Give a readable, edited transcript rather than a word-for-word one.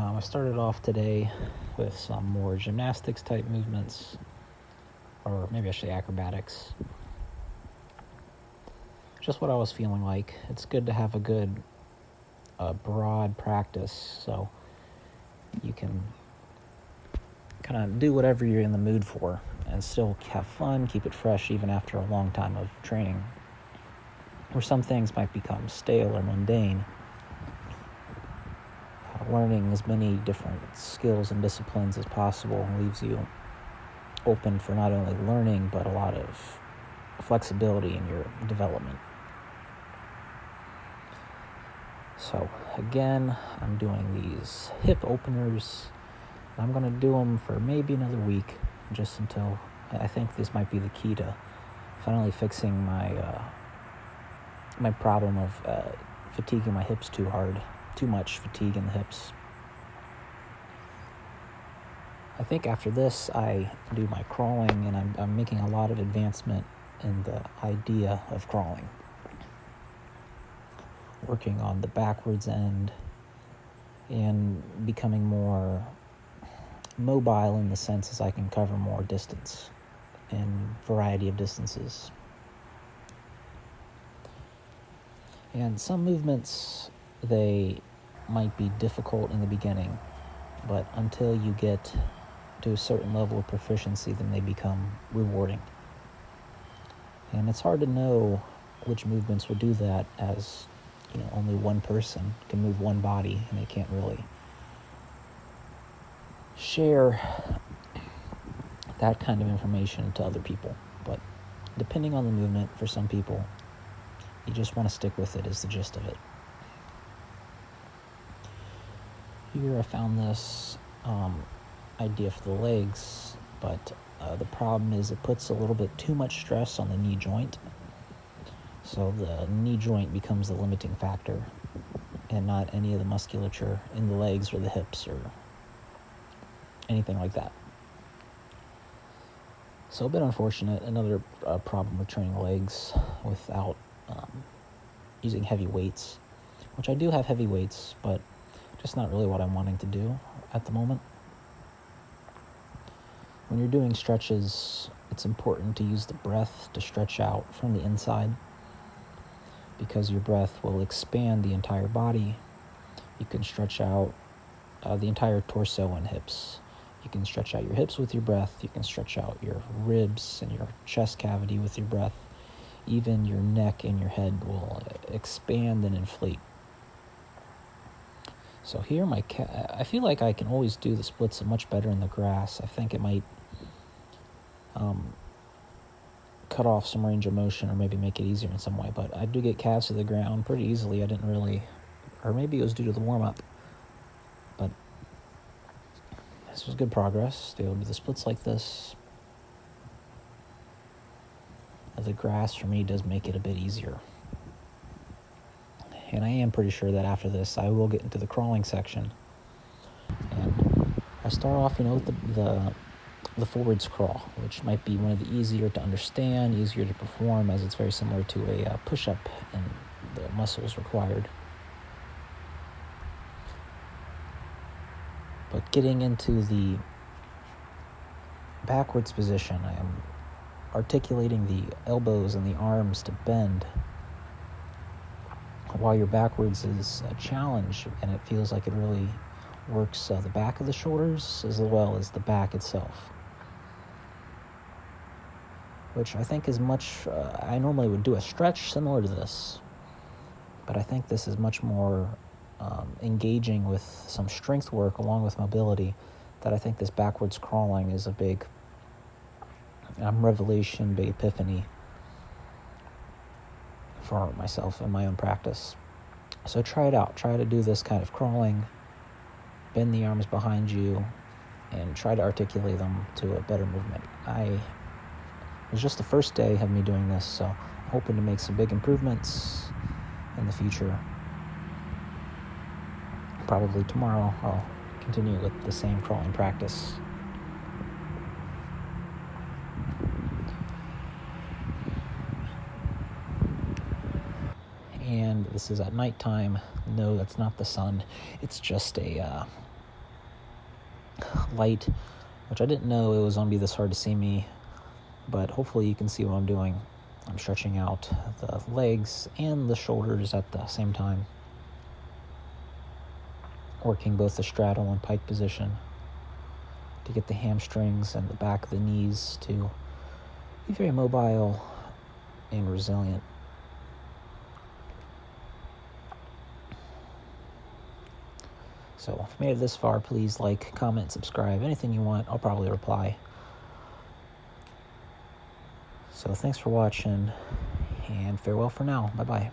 I started off today with some more gymnastics type movements, or maybe I should say acrobatics. Just what I was feeling like. It's good to have a good broad practice so you can kind of do whatever you're in the mood for and still have fun, keep it fresh even after a long time of training. Where some things might become stale or mundane, learning as many different skills and disciplines as possible leaves you open for not only learning but a lot of flexibility in your development. So again, I'm doing these hip openers. I'm going to do them for maybe another week, just until I think this might be the key to finally fixing my problem of fatiguing my hips too hard, too much fatigue in the hips. I think after this, I do my crawling, and I'm making a lot of advancement in the idea of crawling. Working on the backwards end and becoming more mobile in the sense as I can cover more distance and variety of distances. And some movements, they might be difficult in the beginning, but until you get to a certain level of proficiency, then they become rewarding. And it's hard to know which movements will do that, as only one person can move one body and they can't really share that kind of information to other people. But depending on the movement, for some people, you just want to stick with it is the gist of it. Here I found this idea for the legs, but the problem is it puts a little bit too much stress on the knee joint. So the knee joint becomes the limiting factor and not any of the musculature in the legs or the hips or anything like that. So a bit unfortunate. Another problem with training legs without using heavy weights, which I do have heavy weights, but just not really what I'm wanting to do at the moment. When you're doing stretches, it's important to use the breath to stretch out from the inside, because your breath will expand the entire body. You can stretch out the entire torso and hips. You can stretch out your hips with your breath. You can stretch out your ribs and your chest cavity with your breath. Even your neck and your head will expand and inflate. So here I feel like I can always do the splits much better in the grass. I think it might cut off some range of motion or maybe make it easier in some way. But I do get calves to the ground pretty easily. I didn't really, or maybe it was due to the warm-up. But this was good progress. To be able to do the splits like this. The grass for me does make it a bit easier. And I am pretty sure that after this I will get into the crawling section. And I start off, with the forwards crawl, which might be one of the easier to understand, easier to perform, as it's very similar to a push-up and the muscles required. But getting into the backwards position, I am articulating the elbows and the arms to bend. While your backwards is a challenge, and it feels like it really works the back of the shoulders as well as the back itself, which I think is much, I normally would do a stretch similar to this, but I think this is much more engaging with some strength work along with mobility, that I think this backwards crawling is a big revelation, big epiphany for myself in my own practice. So try it out. Try to do this kind of crawling, bend the arms behind you, and try to articulate them to a better movement. It was just the first day of me doing this, so I'm hoping to make some big improvements in the future. Probably tomorrow I'll continue with the same crawling practice. And this is at nighttime. No, that's not the sun. It's just a light, which I didn't know it was going to be this hard to see me, but hopefully you can see what I'm doing. I'm stretching out the legs and the shoulders at the same time, working both the straddle and pike position to get the hamstrings and the back of the knees to be very mobile and resilient. So if you made it this far, please like, comment, subscribe, anything you want. I'll probably reply. So thanks for watching, and farewell for now. Bye-bye.